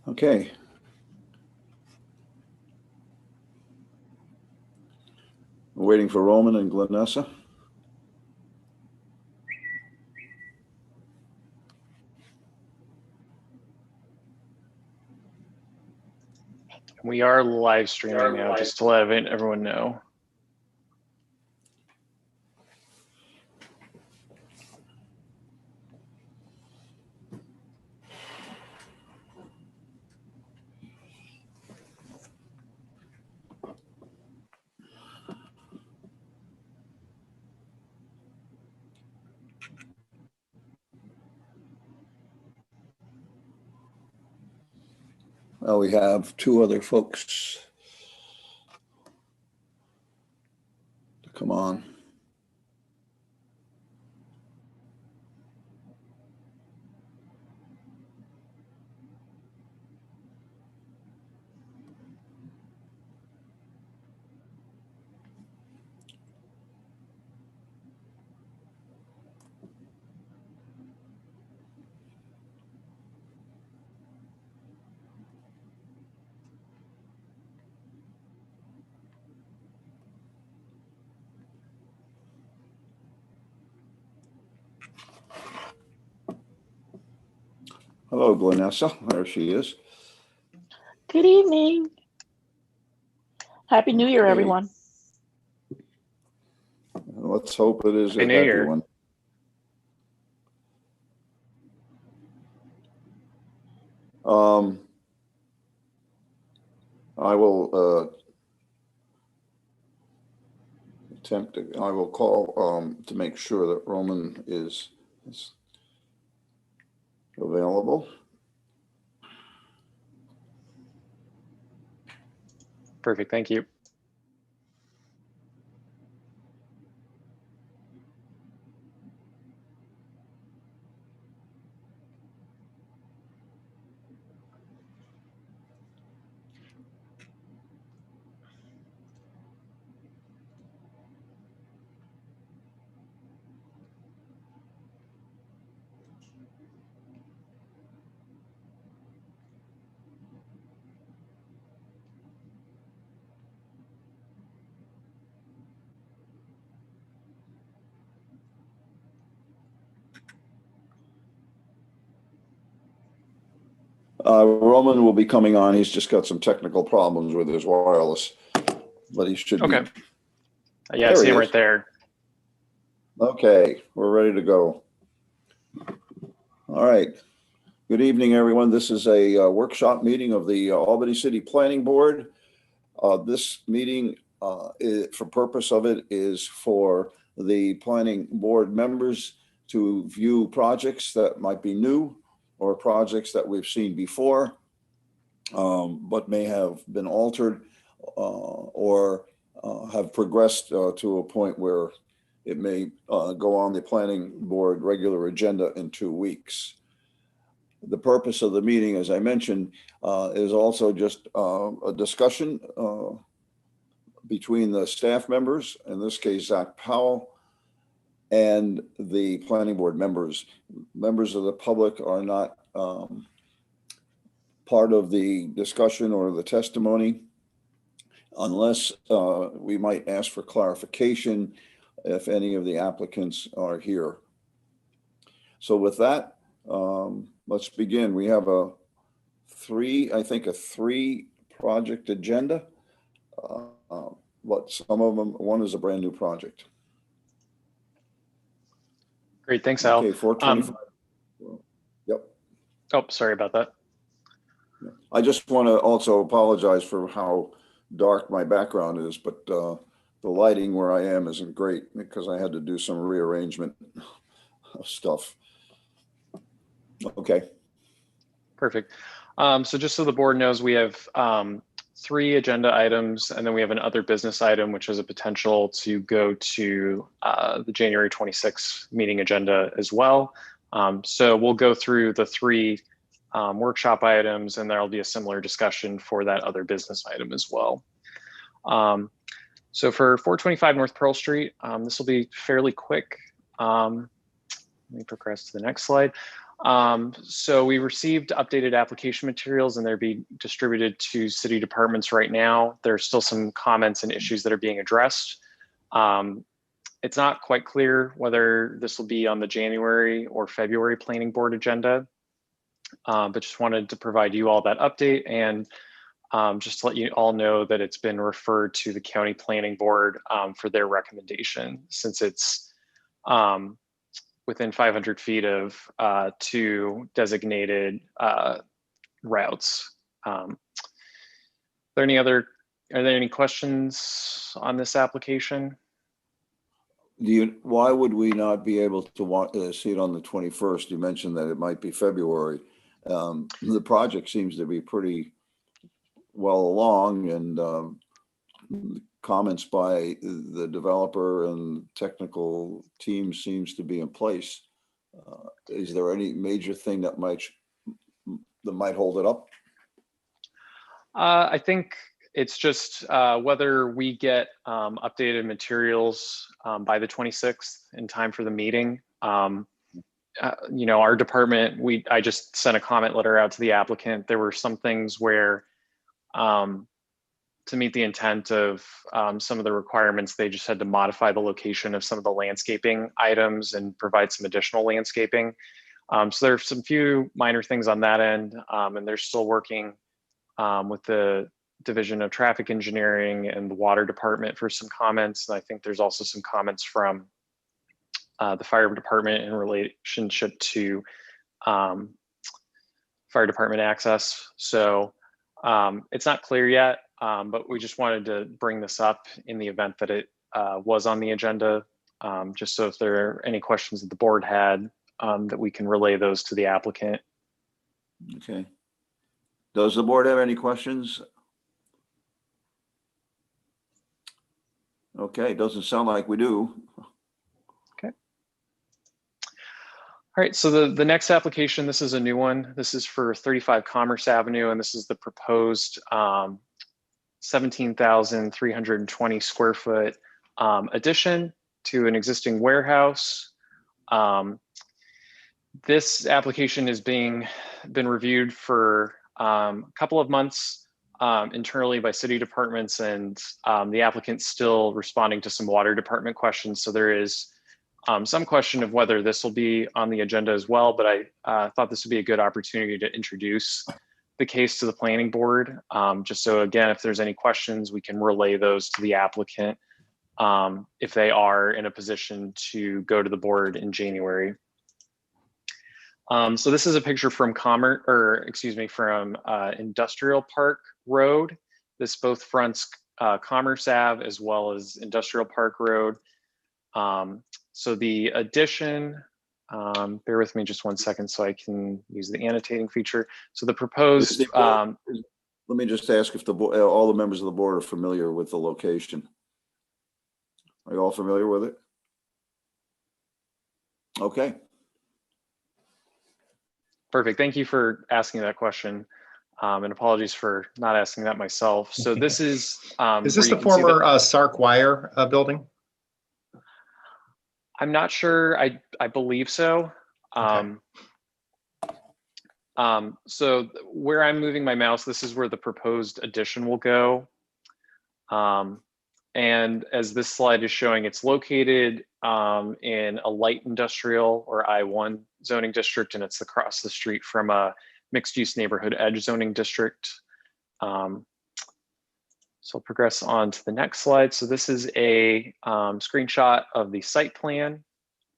Okay. We're waiting for Roman and Glenessa. We are live streaming now, just to let everyone know. Well, we have two other folks to come on. Hello, Glenessa. There she is. Good evening. Happy New Year, everyone. Let's hope it is Happy a New happy Year. one. I will I will call to make sure that Roman is available. Perfect, thank you. Roman will be coming on. He's just got some technical problems with his wireless, but he should Okay. be. Yeah, I see him right there. Okay, we're ready to go. All right. Good evening, everyone. This is a workshop meeting of the Albany City Planning Board. This meeting, for purpose of it, is for the planning board members to view projects that might be new or projects that we've seen before, but may have been altered or have progressed to a point where it may go on the planning board regular agenda in 2 weeks. The purpose of the meeting, as I mentioned, is also just a discussion between the staff members, in this case, Zach Powell, and the planning board members. Members of the public are not part of the discussion or the testimony unless we might ask for clarification if any of the applicants are here. So with that, let's begin. We have a three project agenda, but some of them, one is a brand new project. Great, thanks, Al. Okay, 425. Yep. Oh, sorry about that. I just want to also apologize for how dark my background is, but the lighting where I am isn't great because I had to do some rearrangement of stuff. Okay. Perfect. So just so the board knows, we have 3 agenda items, and then we have an other business item, which is a potential to go to the January 26th meeting agenda as well. So we'll go through the 3 workshop items, and there'll be a similar discussion for that other business item as well. So for 425 North Pearl Street, this will be fairly quick. Let me progress to the next slide. So we received updated application materials and they're being distributed to city departments right now. There's still some comments and issues that are being addressed. It's not quite clear whether this will be on the January or February planning board agenda, but just wanted to provide you all that update and just to let you all know that it's been referred to the county planning board for their recommendation, since it's within 500 feet of two designated routes. Are there any questions on this application? Why would we not be able to see it on the 21st? You mentioned that it might be February. The project seems to be pretty well along, and comments by the developer and technical team seems to be in place. Is there any major thing that might hold it up? I think it's just whether we get updated materials by the 26th in time for the meeting. You know, our department, I just sent a comment letter out to the applicant. There were some things where to meet the intent of some of the requirements, they just had to modify the location of some of the landscaping items and provide some additional landscaping. So there's some few minor things on that end, and they're still working with the Division of Traffic Engineering and the Water Department for some comments. And I think there's also some comments from the Fire Department in relationship to Fire Department access. So it's not clear yet, but we just wanted to bring this up in the event that it was on the agenda, just so if there are any questions that the board had, that we can relay those to the applicant. Okay. Does the board have any questions? Okay, doesn't sound like we do. Okay. All right, so the next application, this is a new one. This is for 35 Commerce Avenue, and this is the proposed 17,320 square foot addition to an existing warehouse. This application is been reviewed for a couple of months internally by city departments, and the applicant's still responding to some water department questions. So there is some question of whether this will be on the agenda as well, but I thought this would be a good opportunity to introduce the case to the planning board. Just so again, if there's any questions, we can relay those to the applicant if they are in a position to go to the board in January. So this is a picture from Industrial Park Road. This both fronts Commerce Ave as well as Industrial Park Road. So the addition, bear with me just one second so I can use the annotating feature. So the proposed, let me just ask if all the members of the board are familiar with the location. Are you all familiar with it? Okay. Perfect. Thank you for asking that question. And apologies for not asking that myself. So this is this the former Sark Wire building? I'm not sure. I believe so. Okay. So where I'm moving my mouse, this is where the proposed addition will go. And as this slide is showing, it's located in a light industrial or I-1 zoning district, and it's across the street from a mixed-use neighborhood edge zoning district. So I'll progress on to the next slide. So this is a screenshot of the site plan.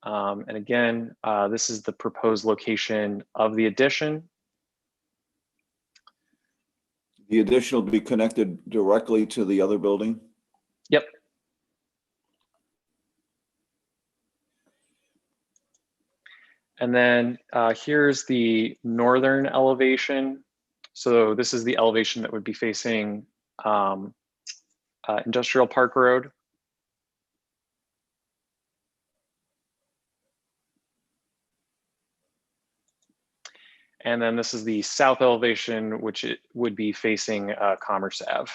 And again, this is the proposed location of the addition. The addition will be connected directly to the other building? Yep. And then here's the northern elevation. So this is the elevation that would be facing Industrial Park Road. And then this is the south elevation, which it would be facing Commerce Ave.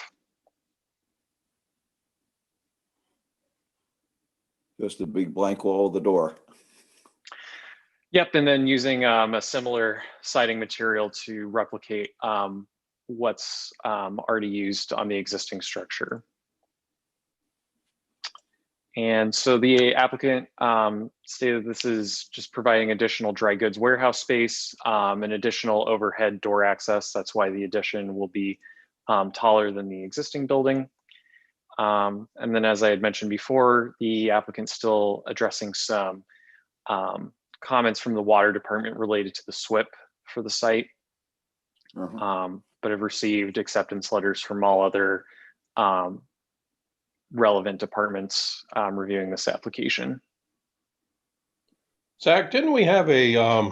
Just a big blank wall of the door. Yep, and then using a similar siding material to replicate what's already used on the existing structure. And so the applicant stated this is just providing additional dry goods warehouse space, and additional overhead door access. That's why the addition will be taller than the existing building. And then, as I had mentioned before, the applicant's still addressing some comments from the water department related to the SWIP for the site, but have received acceptance letters from all other relevant departments reviewing this application. Zach, didn't we have a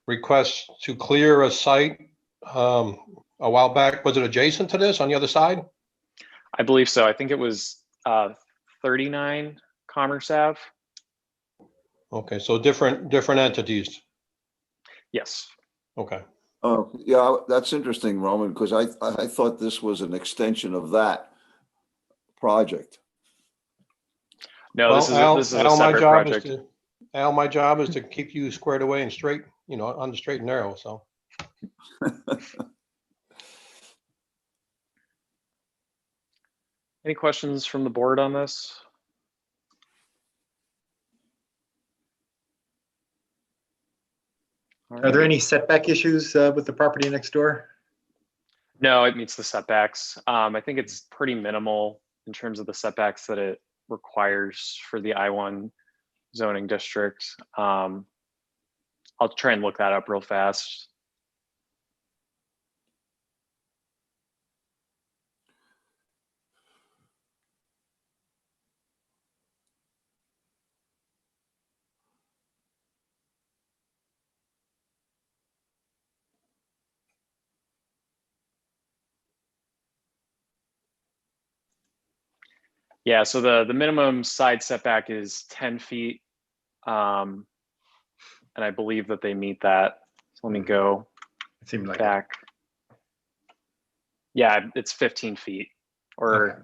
request to clear a site a while back? Was it adjacent to this on the other side? I believe so. I think it was 39 Commerce Ave. Okay, so different entities. Yes. Okay. Oh, yeah, that's interesting, Roman, because I thought this was an extension of that project. No, Well, this is a separate project. Al, my job is to keep you squared away and straight, on the straight and narrow, so. Any questions from the board on this? Are there any setback issues with the property next door? No, it meets the setbacks. I think it's pretty minimal in terms of the setbacks that it requires for the I-1 zoning district. I'll try and look that up real fast. Yeah, so the minimum side setback is 10 feet. And I believe that they meet that. So let me go It seemed like back. Yeah, it's 15 feet or Okay.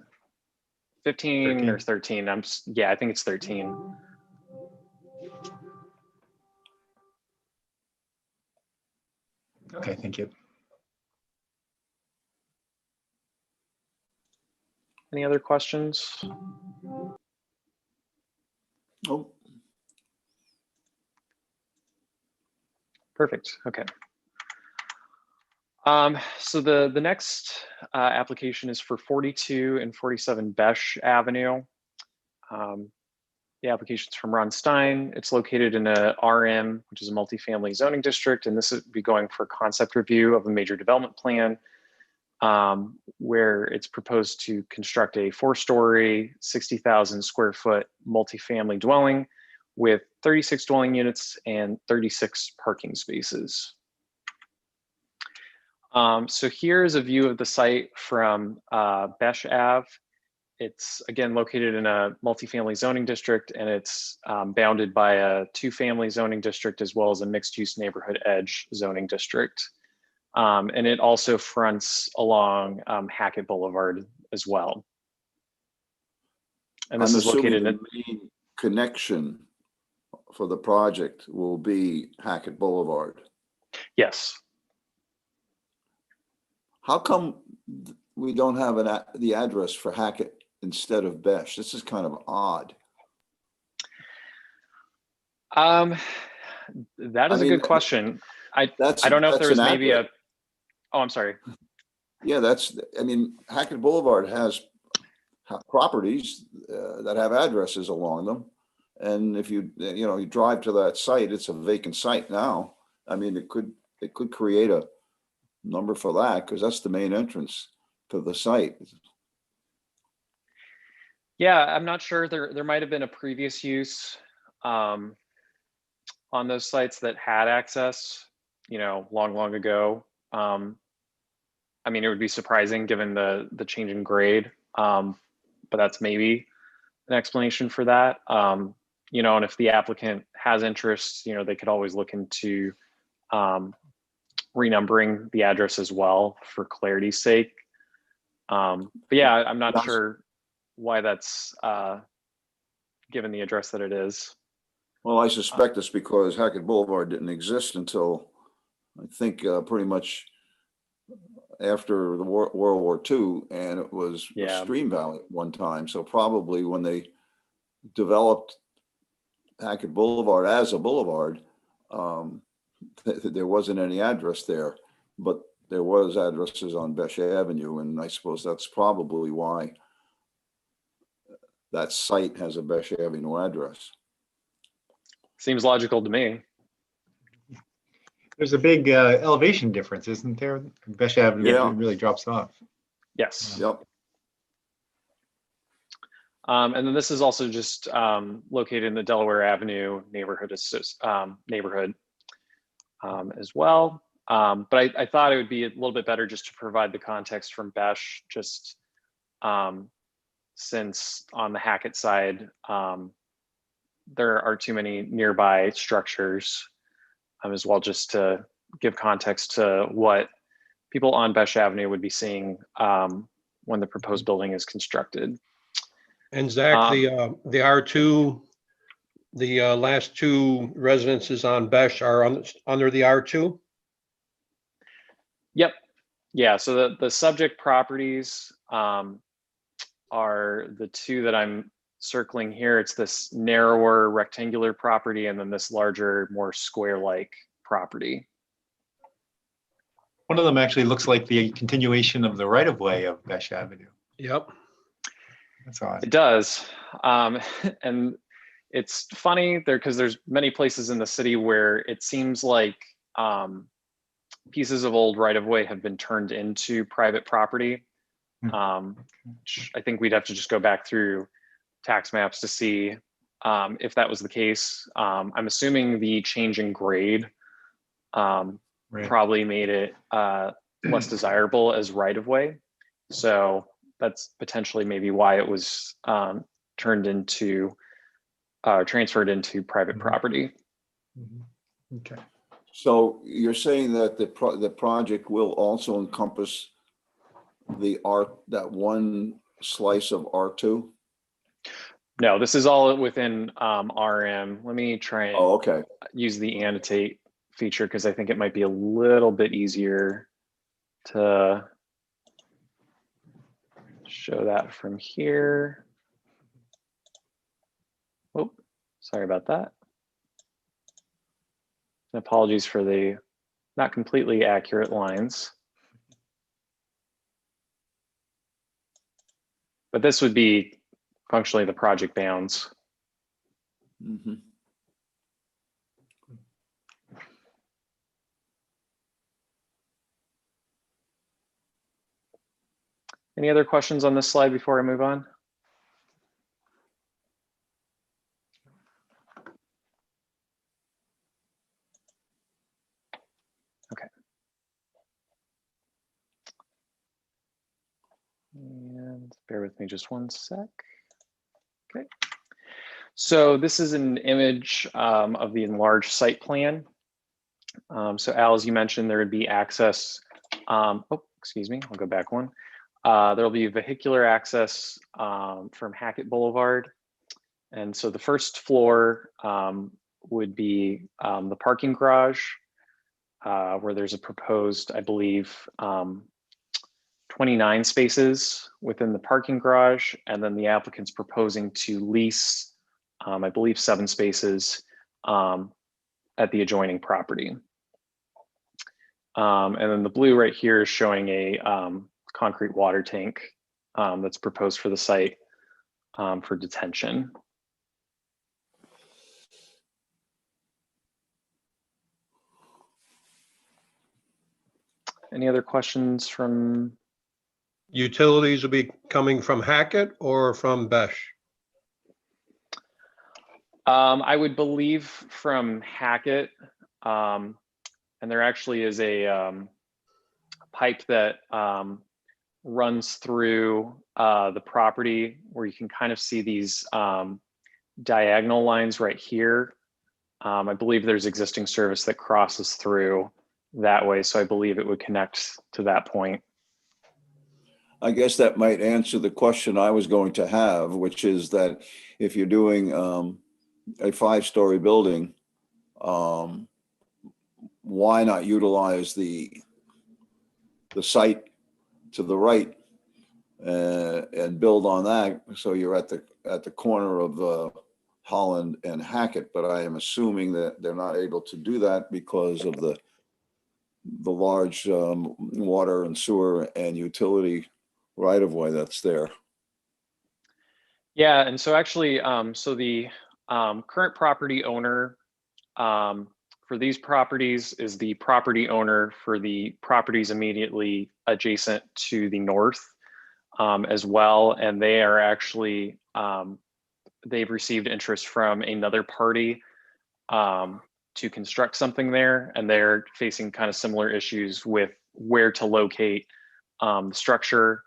15 or 13. Yeah, I think it's 13. Okay, thank you. Any other questions? Oh, Perfect. Okay. So the next application is for 42 and 47 Besh Avenue. The application's from Ron Stein. It's located in a RM, which is a multifamily zoning district, and this would be going for concept review of a major development plan, where it's proposed to construct a 4-story, 60,000 square foot multifamily dwelling with 36 dwelling units and 36 parking spaces. So here's a view of the site from Besh Ave. It's again located in a multifamily zoning district, and it's bounded by a 2-family zoning district as well as a mixed-use neighborhood edge zoning district. And it also fronts along Hackett Boulevard as well. And this I'm is located assuming in the main connection for the project will be Hackett Boulevard. yes. How come we don't have the address for Hackett instead of Besh? This is kind of odd. That is a good question. I don't know if there was maybe a. Oh, I'm sorry. Yeah, Hackett Boulevard has properties that have addresses along them. And if you drive to that site, it's a vacant site now. I mean, it could create a number for that because that's the main entrance to the site. Yeah, I'm not sure. There might have been a previous use on those sites that had access, long ago. I mean, it would be surprising given the change in grade, but that's maybe an explanation for that. And if the applicant has interest, they could always look into renumbering the address as well for clarity's sake. But yeah, I'm not sure why that's given the address that it is. Well, I suspect it's because Hackett Boulevard didn't exist until, I think, pretty much after the World War II, and it was a Yeah. stream valley at one time. So probably when they developed Hackett Boulevard as a boulevard, there wasn't any address there, but there was addresses on Besh Avenue, and I suppose that's probably why that site has a Besh Avenue address. Seems logical to me. There's a big elevation difference, isn't there? Besh Avenue Yeah. really drops off. Yes. Yep. And then this is also just located in the Delaware Avenue neighborhood as well. But I thought it would be a little bit better just to provide the context from Besh, just since on the Hackett side, there are too many nearby structures as well, just to give context to what people on Besh Avenue would be seeing when the proposed building is constructed. And Zach, the R2, the last two residences on Besh are under the R2? Yep. Yeah, so the subject properties are the two that I'm circling here. It's this narrower rectangular property and then this larger, more square-like property. One of them actually looks like the continuation of the right-of-way of Besh Avenue. Yep. That's odd. It does. And it's funny there because there's many places in the city where it seems like pieces of old right-of-way have been turned into private property. Which I think we'd have to just go back through tax maps to see if that was the case. I'm assuming the change in grade probably made it less desirable as right-of-way. So that's potentially maybe why it was transferred into private property. Okay. So you're saying that the project will also encompass that one slice of R2? No, this is all within RM. Let me try and Okay. use the annotate feature because I think it might be a little bit easier to show that from here. Oh, sorry about that. And apologies for the not completely accurate lines. But this would be functionally the project bounds. Mm-hmm. Any other questions on this slide before I move on? Okay. And bear with me just one sec. Okay. So this is an image of the enlarged site plan. So Al, as you mentioned, there would be access. Oh, excuse me, I'll go back one. There'll be vehicular access from Hackett Boulevard. And so the first floor would be the parking garage where there's a proposed, I believe, 29 spaces within the parking garage. And then the applicant's proposing to lease, I believe, 7 spaces at the adjoining property. And then the blue right here is showing a concrete water tank that's proposed for the site for detention. Any other questions from? Utilities will be coming from Hackett or from Besh? I would believe from Hackett. And there actually is a pipe that runs through the property where you can kind of see these diagonal lines right here. I believe there's existing service that crosses through that way. So I believe it would connect to that point. I guess that might answer the question I was going to have, which is that if you're doing a 5-story building, why not utilize the site to the right and build on that? So you're at the corner of Holland and Hackett, but I am assuming that they're not able to do that because of the large water and sewer and utility right of way that's there. Yeah, and so actually, so the current property owner for these properties is the property owner for the properties immediately adjacent to the north as well. And they are actually, they've received interest from another party to construct something there. And they're facing kind of similar issues with where to locate the structure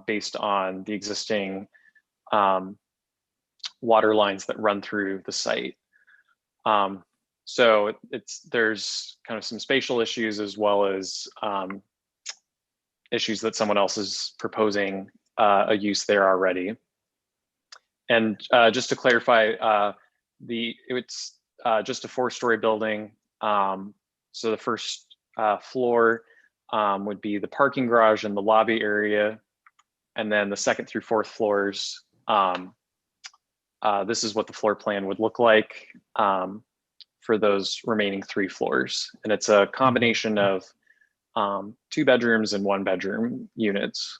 based on the existing water lines that run through the site. So there's kind of some spatial issues as well as issues that someone else is proposing a use there already. And just to clarify, it's just a 4-story building. So the first floor would be the parking garage and the lobby area. And then the 2nd through 4th floors, this is what the floor plan would look like for those remaining 3 floors. And it's a combination of 2 bedrooms and 1-bedroom units.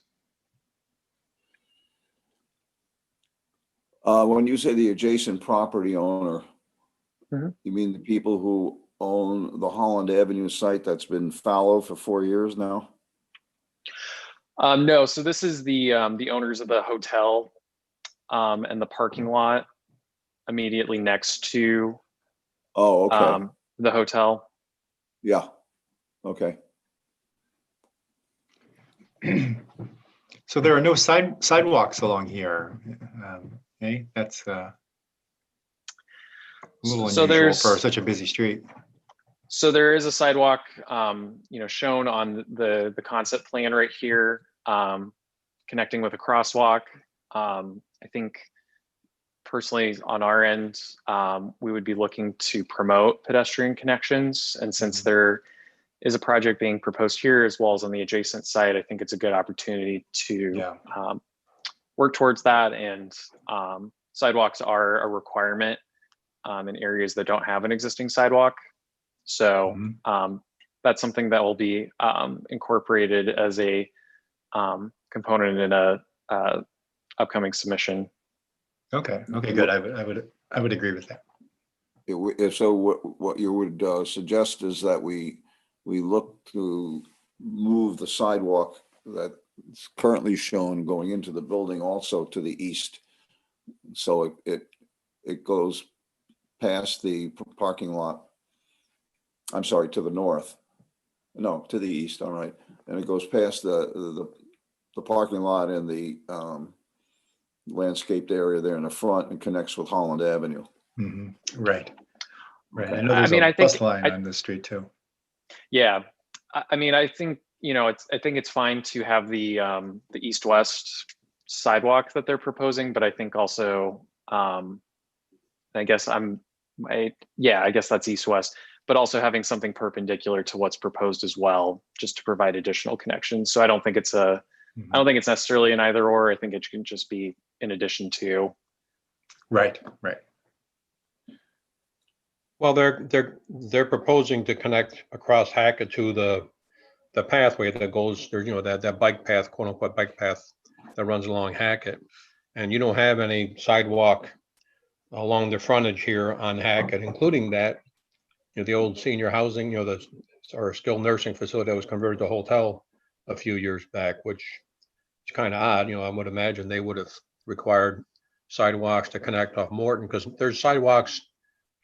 When you say the adjacent property owner, Mhm. you mean the people who own the Holland Avenue site that's been fallow for 4 years now? No, so this is the owners of the hotel and the parking lot immediately next to Oh, okay. the hotel. Yeah. Okay. So there are no sidewalks along here. Okay, that's a little So unusual for such a busy street. So there is a sidewalk, shown on the concept plan right here, connecting with a crosswalk. I think personally on our end, we would be looking to promote pedestrian connections. And since there is a project being proposed here as well as on the adjacent site, I think it's a good opportunity to work towards that. And sidewalks are a requirement in areas that don't have an existing sidewalk. So that's something that will be incorporated as a component in a upcoming submission. Okay, good. I would agree with that. If so, what you would suggest is that we look to move the sidewalk that's currently shown going into the building also to the east. So it goes past the parking lot. I'm sorry, to the north. No, to the east, all right. And it goes past the parking lot and the landscaped area there in the front and connects with Holland Avenue. Right. Okay. I know there's I a think bus line on this street too. Yeah, I think I think it's fine to have the east-west sidewalk that they're proposing, but I think also I guess I guess that's east-west, but also having something perpendicular to what's proposed as well, just to provide additional connections. So I don't think it's I don't think it's necessarily an either or. I think it can just be in addition to. Right. Well, they're proposing to connect across Hackett to the pathway that goes there, that bike path, quote unquote bike path that runs along Hackett. And you don't have any sidewalk along the frontage here on Hackett, including that, the old senior housing, or skilled nursing facility that was converted to a hotel a few years back, which is kind of odd. I would imagine they would have required sidewalks to connect off Morton, because there's sidewalks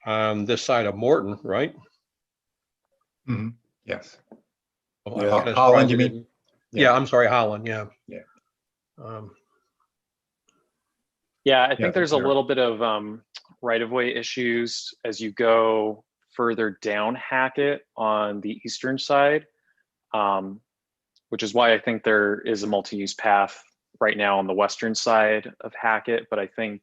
on this side of Morton, right? Yes. Well, Yeah. I'm kinda Holland, surprised you they mean? didn't- Yeah, I'm sorry, Holland, yeah. Yeah. Yeah, I Yeah, think there's a there- little bit of right-of-way issues as you go further down Hackett on the eastern side, which is why I think there is a multi-use path right now on the western side of Hackett. But I think,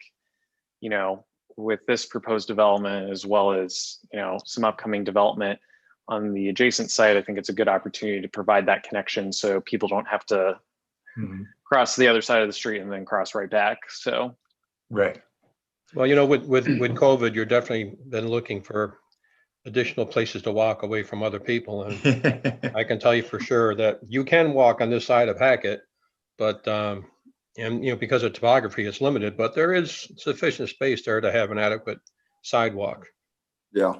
with this proposed development, as well as, you know, some upcoming development on the adjacent site, I think it's a good opportunity to provide that connection so people don't have to cross the other side of the street and then cross right back. So, Right. Well, you know, with COVID, you're definitely been looking for additional places to walk away from other people. And I can tell you for sure that you can walk on this side of Hackett, but, and, you know, because of topography, it's limited, but there is sufficient space there to have an adequate sidewalk. Yeah.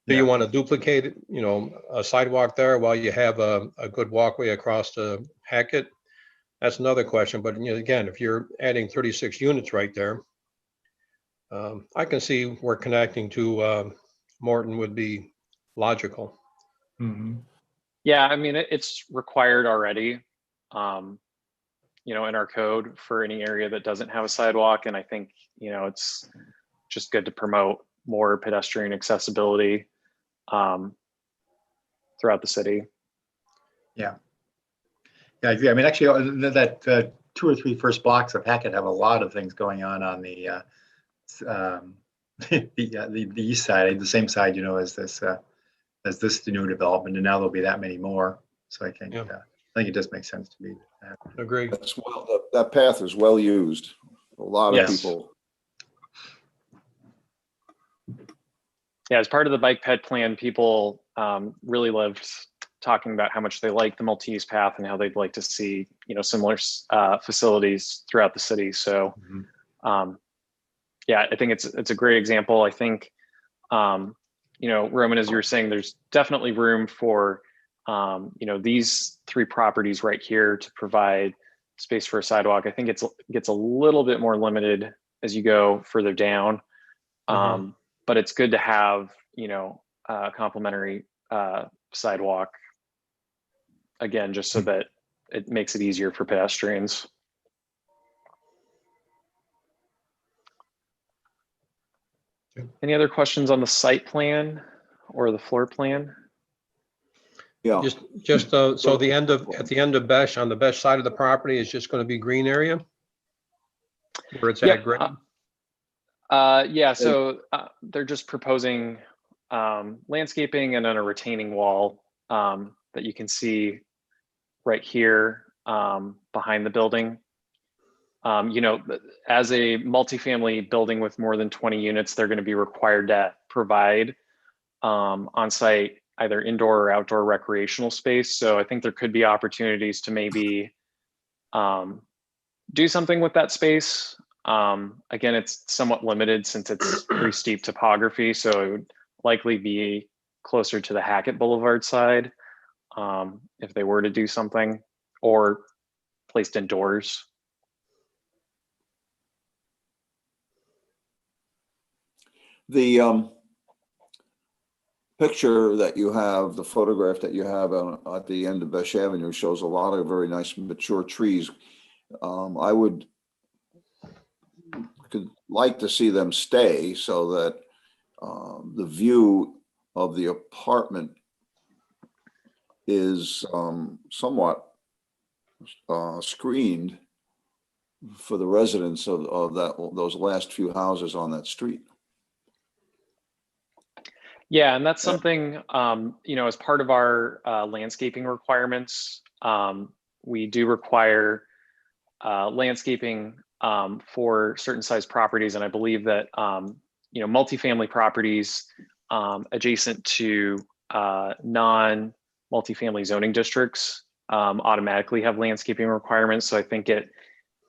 Do you want to duplicate, you know, a sidewalk there while you have a good walkway across the Hackett? That's another question. But, you know, again, if you're adding 36 units right there, I can see where connecting to Morton would be logical. yeah, I mean, it's required already, you know, in our code for any area that doesn't have a sidewalk. And I think, you know, it's just good to promote more pedestrian accessibility throughout the city. Yeah. Yeah, I agree. I mean, actually, that 2 or 3 first blocks of Hackett have a lot of things going on the the east side, the same side, you know, as this new development, and now there'll be that many more. So I think it does make sense to me. Agree. That's well, that path is well used. A lot of people. Yeah, as part of the bike ped plan, people really loved talking about how much they like the multi-use path and how they'd like to see, you know, similar facilities throughout the city. So, yeah, I think it's a great example. I think, you know, Roman, as you were saying, there's definitely room for, you know, these 3 properties right here to provide space for a sidewalk. I think it gets a little bit more limited as you go further down. But it's good to have, you know, a complementary sidewalk, again, just so that it makes it easier for pedestrians. Any other questions on the site plan or the floor plan? Yeah. Just so at the end of Besh, on the Besh side of the property is just going to be green area where it's at grade. Yeah, so they're just proposing landscaping and then a retaining wall that you can see right here behind the building. You know, as a multifamily building with more than 20 units, they're going to be required to provide on-site either indoor or outdoor recreational space. So I think there could be opportunities to maybe do something with that space. Again, it's somewhat limited since it's pretty steep topography, so it would likely be closer to the Hackett Boulevard side if they were to do something, or placed indoors. The picture that you have, the photograph that you have at the end of Besh Avenue shows a lot of very nice mature trees. I could like to see them stay so that the view of the apartment is somewhat screened for the residents of those last few houses on that street. Yeah, and that's something, you know, as part of our landscaping requirements, we do require landscaping for certain size properties. And I believe that, you know, multifamily properties adjacent to non-multifamily zoning districts automatically have landscaping requirements. So I think it,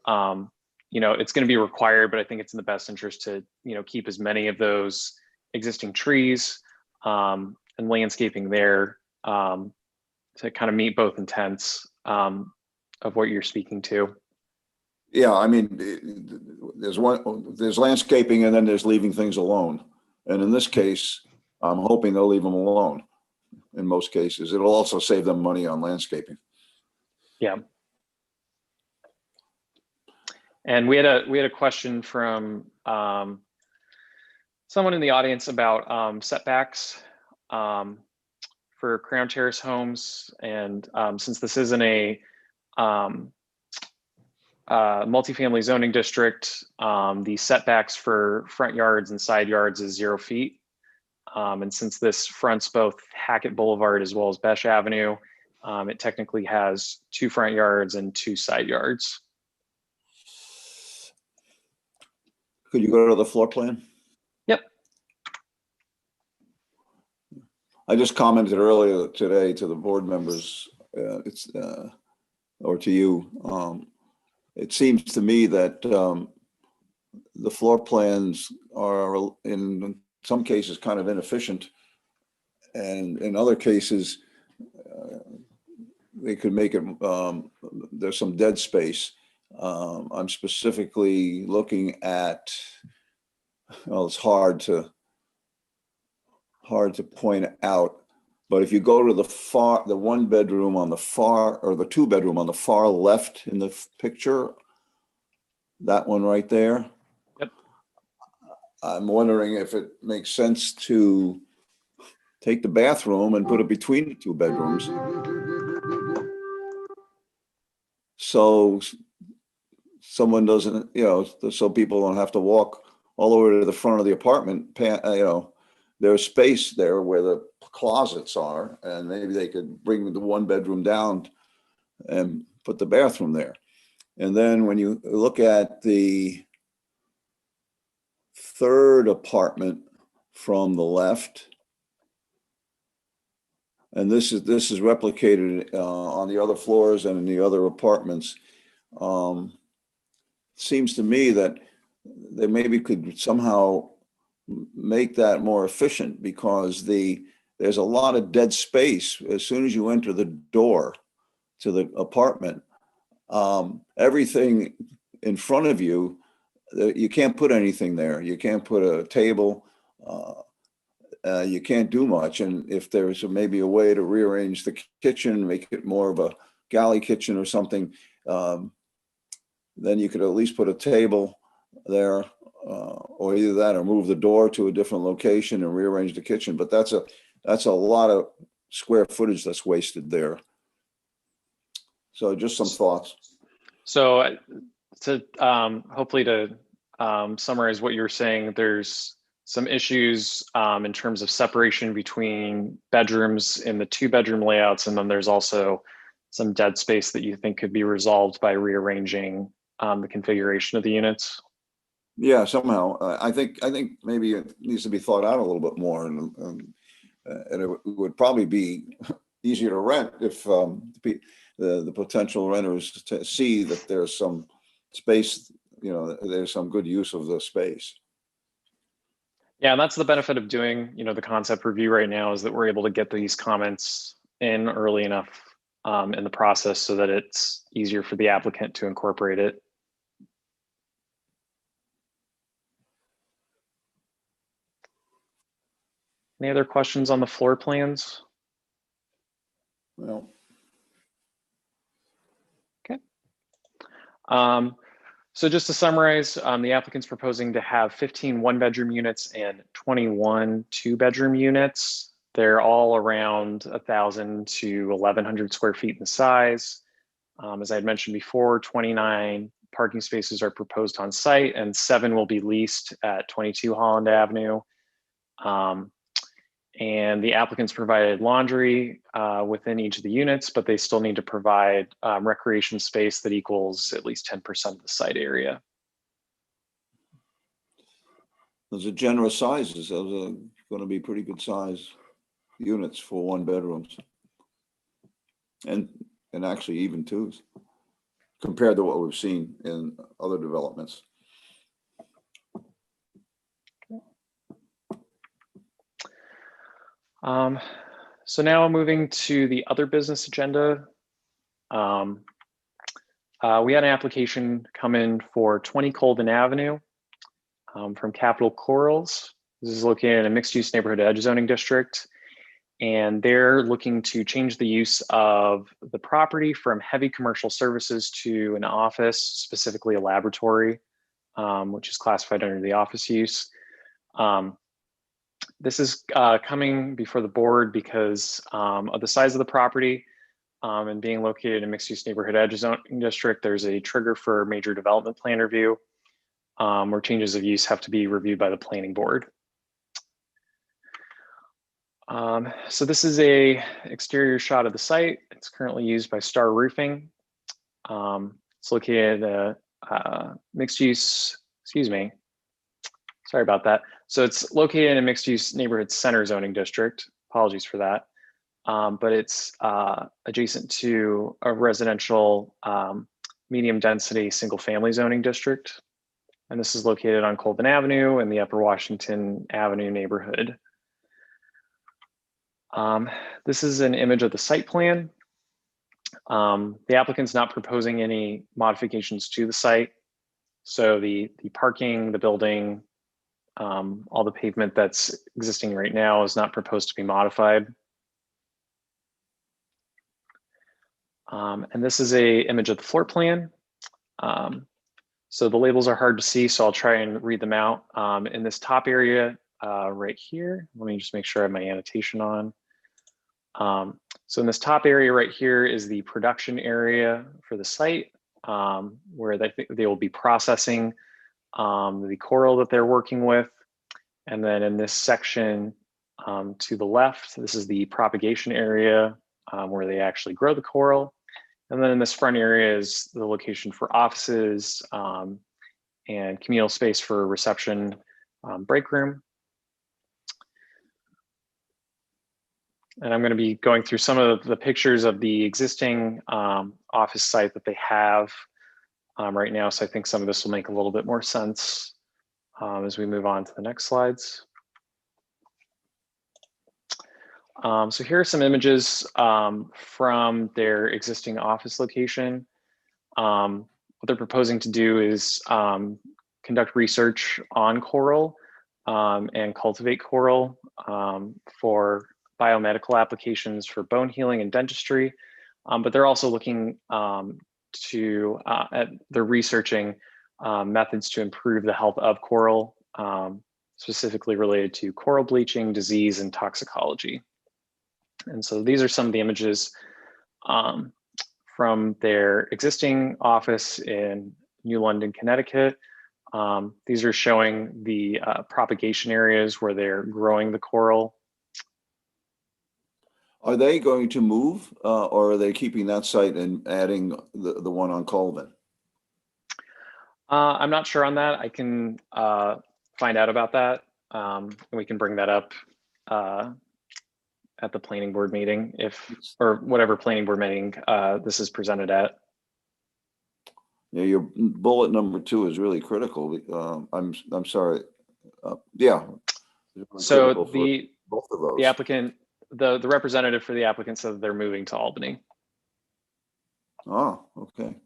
you know, it's going to be required, but I think it's in the best interest to, you know, keep as many of those existing trees and landscaping there to kind of meet both intents of what you're speaking to. Yeah, I mean, there's landscaping and then there's leaving things alone. And in this case, I'm hoping they'll leave them alone. In most cases, it'll also save them money on landscaping. Yeah. And we had a question from someone in the audience about setbacks for Crown Terrace homes. And since this isn't a multifamily zoning district, the setbacks for front yards and side yards is 0 feet. And since this fronts both Hackett Boulevard as well as Besh Avenue, it technically has 2 front yards and 2 side yards. Could you go to the floor plan? Yep. I just commented earlier today to the board members, or to you. It seems to me that the floor plans are in some cases kind of inefficient, and in other cases they could make it. There's some dead space. I'm specifically looking at. Well, it's hard to point out, but if you go to the 1 bedroom on the far, or the 2 bedroom on the far left in the picture, that one right there. Yep. I'm wondering if it makes sense to take the bathroom and put it between the 2 bedrooms. So someone doesn't, so people don't have to walk all the way to the front of the apartment. There's space there where the closets are, and maybe they could bring the 1 bedroom down and put the bathroom there. And then when you look at the 3rd apartment from the left, and this is replicated on the other floors and in the other apartments, seems to me that they maybe could somehow make that more efficient, because there's a lot of dead space as soon as you enter the door to the apartment. Everything in front of you, you can't put anything there. You can't put a table. You can't do much. And if there's maybe a way to rearrange the kitchen, make it more of a galley kitchen or something, then you could at least put a table there, or either that or move the door to a different location and rearrange the kitchen. But that's a lot of square footage that's wasted there. So just some thoughts. So to hopefully to summarize what you're saying, there's some issues in terms of separation between bedrooms in the 2 bedroom layouts, and then there's also some dead space that you think could be resolved by rearranging the configuration of the units. Yeah, somehow. I think maybe it needs to be thought out a little bit more, and it would probably be easier to rent if the potential renters to see that there's some space, there's some good use of the space. Yeah, and that's the benefit of doing, the concept review right now, is that we're able to get these comments in early enough in the process so that it's easier for the applicant to incorporate it. Any other questions on the floor plans? Well. Okay. So just to summarize, the applicant's proposing to have 15 1-bedroom units and 21 2-bedroom units. They're all around 1,000 to 1,100 square feet in size. As I had mentioned before, 29 parking spaces are proposed on site, and 7 will be leased at 22 Holland Avenue. And the applicants provided laundry within each of the units, but they still need to provide recreation space that equals at least 10% of the site area. Those are generous sizes. Those are going to be pretty good size units for 1 bedrooms, and actually even 2s, compared to what we've seen in other developments. So now moving to the other business agenda. We had an application come in for 20 Colden Avenue from Capital Corals. This is located in a mixed-use neighborhood edge zoning district, and they're looking to change the use of the property from heavy commercial services to an office, specifically a laboratory, which is classified under the office use. This is coming before the board because of the size of the property. and being located in mixed-use neighborhood edge zoning district, there's a trigger for major development plan review, where changes of use have to be reviewed by the planning board. So this is a exterior shot of the site. It's currently used by Star Roofing. It's located at mixed use, excuse me, sorry about that. So it's located in a mixed use neighborhood center zoning district. Apologies for that. But it's adjacent to a residential medium density single family zoning district. And this is located on Colvin Avenue in the Upper Washington Avenue neighborhood. This is an image of the site plan. The applicant's not proposing any modifications to the site. So the parking, the building, all the pavement that's existing right now is not proposed to be modified. And this is a image of the floor plan. So the labels are hard to see, so I'll try and read them out. In this top area right here, let me just make sure I have my annotation on. So in this top area right here is the production area for the site, where they will be processing the coral that they're working with. And then in this section to the left, this is the propagation area where they actually grow the coral. And then in this front area is the location for offices and communal space for reception, break room. And I'm going to be going through some of the pictures of the existing office site that they have right now. So I think some of this will make a little bit more sense as we move on to the next slides. So here are some images from their existing office location. What they're proposing to do is conduct research on coral and cultivate coral for biomedical applications for bone healing and dentistry, but they're also looking they're researching methods to improve the health of coral, specifically related to coral bleaching, disease, and toxicology. And so these are some of the images from their existing office in New London, Connecticut. These are showing the propagation areas where they're growing the coral. Are they going to move or are they keeping that site and adding the one on Colvin? I'm not sure on that. I can find out about that. And we can bring that up at the planning board meeting, or whatever planning board meeting this is presented at. Yeah, your bullet number 2 is really critical. I'm sorry. Yeah. So Both of those. the applicant, the representative for the applicant said they're moving to Albany. Oh, okay.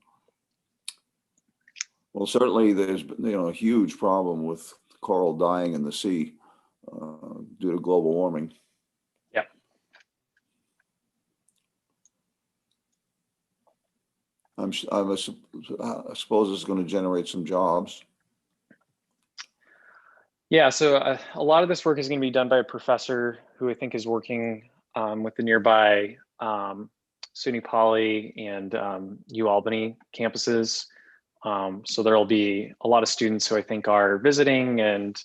Well, certainly there's a huge problem with coral dying in the sea due to global warming. Yep. I suppose it's going to generate some jobs. Yeah, so a lot of this work is going to be done by a professor who I think is working with the nearby SUNY Poly and U Albany campuses. So there will be a lot of students who I think are visiting and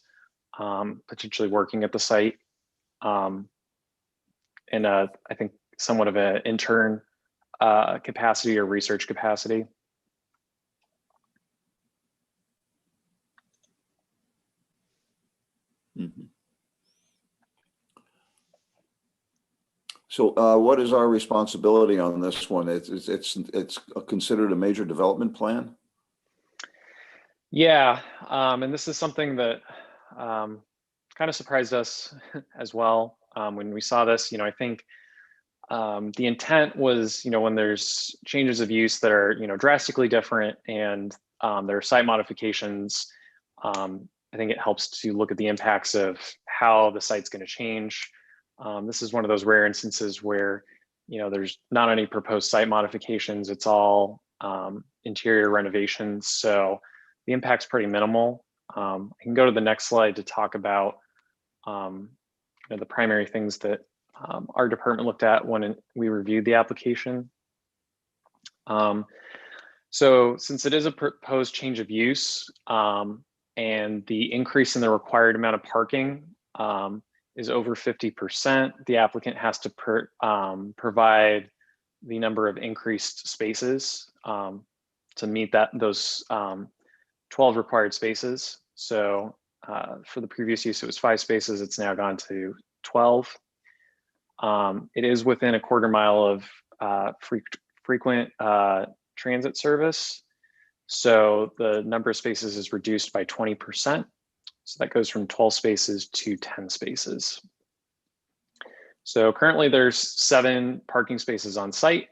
potentially working at the site in I think somewhat of an intern capacity or research capacity. Mm-hmm. So what is our responsibility on this one? It's considered a major development plan? Yeah, and this is something that kind of surprised us as well when we saw this. I think the intent was, when there's changes of use that are, drastically different and there are site modifications, I think it helps to look at the impacts of how the site's going to change. This is one of those rare instances where, there's not any proposed site modifications. It's all interior renovations. So the impact's pretty minimal. I can go to the next slide to talk about the primary things that our department looked at when we reviewed the application. So since it is a proposed change of use, and the increase in the required amount of parking is over 50%, the applicant has to provide the number of increased spaces to meet those 12 required spaces. So for the previous use, it was 5 spaces. It's now gone to 12. It is within a quarter mile of frequent transit service. So the number of spaces is reduced by 20%. So that goes from 12 spaces to 10 spaces. So currently there's 7 parking spaces on site.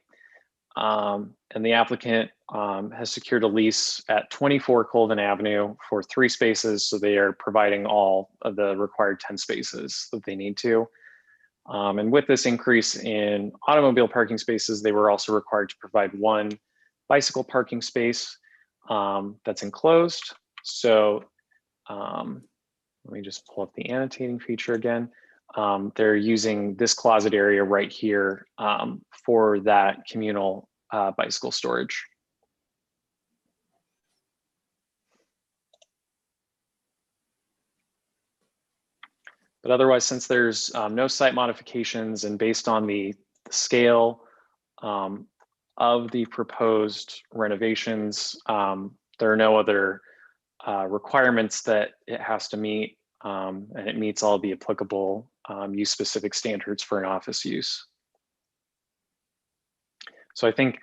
And the applicant has secured a lease at 24 Colvin Avenue for 3 spaces. So they are providing all of the required 10 spaces that they need to. And with this increase in automobile parking spaces, they were also required to provide 1 bicycle parking space that's enclosed. So let me just pull up the annotating feature again. They're using this closet area right here for that communal bicycle storage. But otherwise, since there's no site modifications and based on the scale of the proposed renovations, there are no other requirements that it has to meet, and it meets all the applicable use-specific standards for an office use. So I think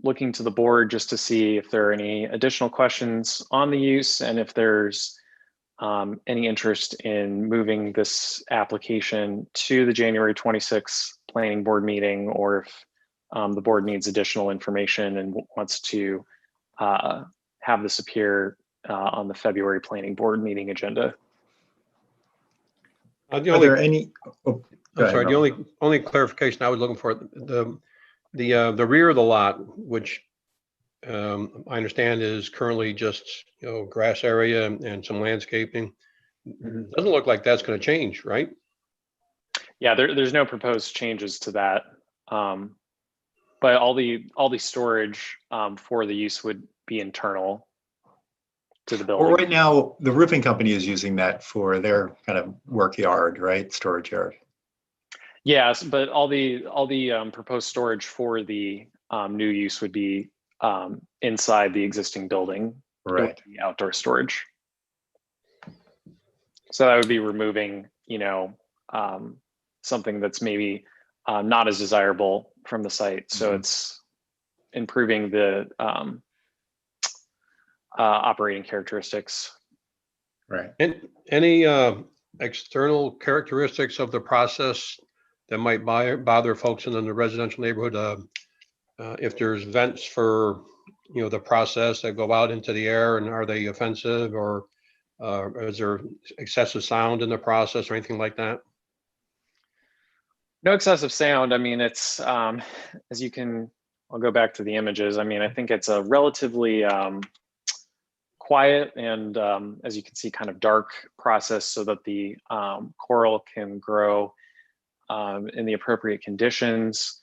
looking to the board just to see if there are any additional questions on the use and if there's any interest in moving this application to the January 26th planning board meeting, or if the board needs additional information and wants to have this appear on the February planning board meeting agenda. Are there any? Oh, I'm sorry. The only clarification I was looking for, the rear of the lot, which I understand is currently just grass area and some landscaping. Doesn't look like that's going to change, right? Yeah, there's no proposed changes to that, but all the storage for the use would be internal to the building. Well, right now, the roofing company is using that for their kind of work yard, right? Storage yard. Yes, but all the proposed storage for the new use would be inside the existing building. Right. The outdoor storage. So that would be removing, something that's maybe not as desirable from the site. So it's improving the operating characteristics. Right. And any external characteristics of the process that might bother folks in the residential neighborhood? If there's vents for, the process that go out into the air, and are they offensive, or is there excessive sound in the process or anything like that? No excessive sound. I mean, it's, as you can, I'll go back to the images. I mean, I think it's a relatively quiet and, as you can see, kind of dark process so that the coral can grow in the appropriate conditions.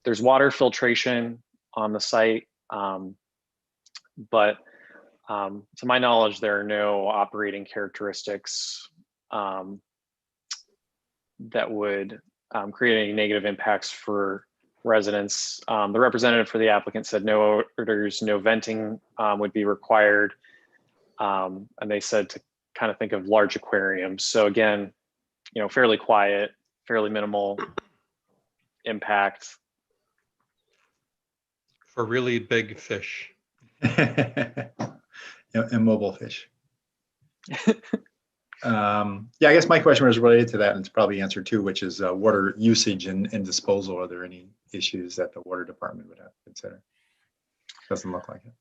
There's water filtration on the site, but to my knowledge, there are no operating characteristics that would create any negative impacts for residents. The representative for the applicant said no odors, no venting would be required. And they said to kind of think of large aquariums. So again, fairly quiet, fairly minimal impact. For really big fish. Immobile fish. Yeah, I guess my question was related to that, and it's probably answered too, which is water usage and disposal. Are there any issues that the water department would have to consider? Doesn't look like it.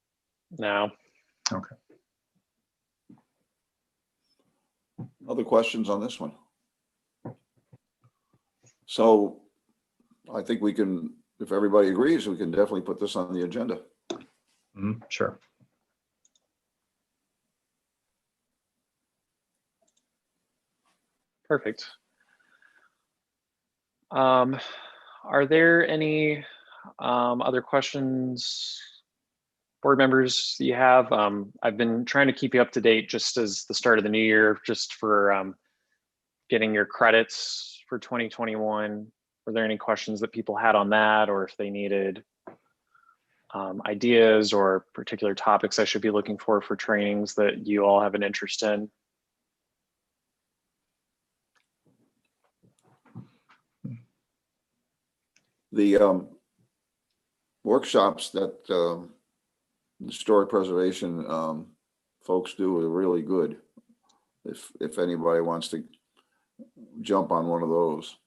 No. Okay. Other questions on this one? So I think we can, if everybody agrees, we can definitely put this on the agenda. Sure. Perfect. Are there any Other questions, board members that you have? I've been trying to keep you up to date just as the start of the new year, just for getting your credits for 2021. Were there any questions that people had on that, or if they needed ideas or particular topics I should be looking for trainings that you all have an interest in? The workshops that the historic preservation folks do are really good. If anybody wants to jump on one of those,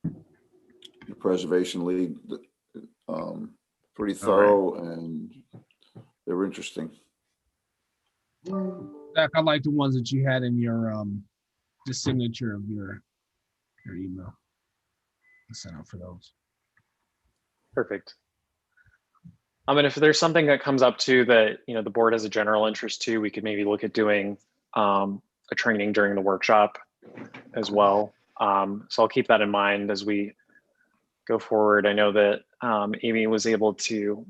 the Preservation League, pretty thorough and they're interesting. Zach, I like the ones that you had in your the signature of your email. I'll sign up for those. Perfect. And if there's something that comes up too that the board has a general interest to, we could maybe look at doing a training during the workshop as well. So I'll keep that in mind as we go forward. I know that Amy was able to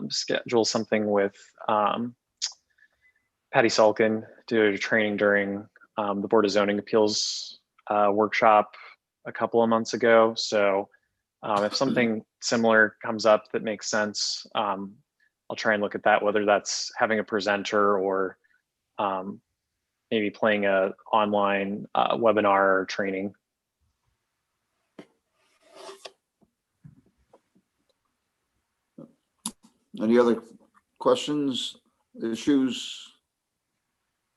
schedule something with Patty Salkin to do a training during the Board of Zoning Appeals workshop a couple of months ago. So if something similar comes up that makes sense, I'll try and look at that, whether that's having a presenter or maybe playing a online webinar or training. Any other questions, issues?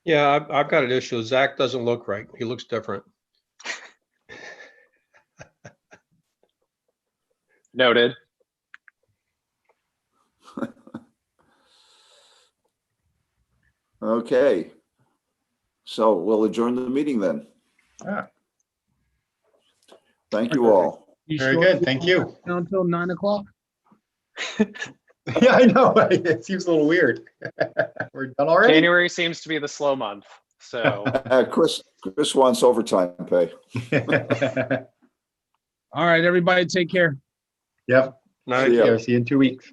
Yeah, I've got an issue. Zach doesn't look right. He looks different. Noted. Okay. So we'll adjourn the meeting then. Ah, Thank you all. You very sure good. Thank you. Until 9 o'clock. Yeah, I know. It seems a little weird. We're done already? January seems to be the slow month. So Chris wants overtime pay. All right, everybody, take care. Yep. Nice. See ya. See you in 2 weeks.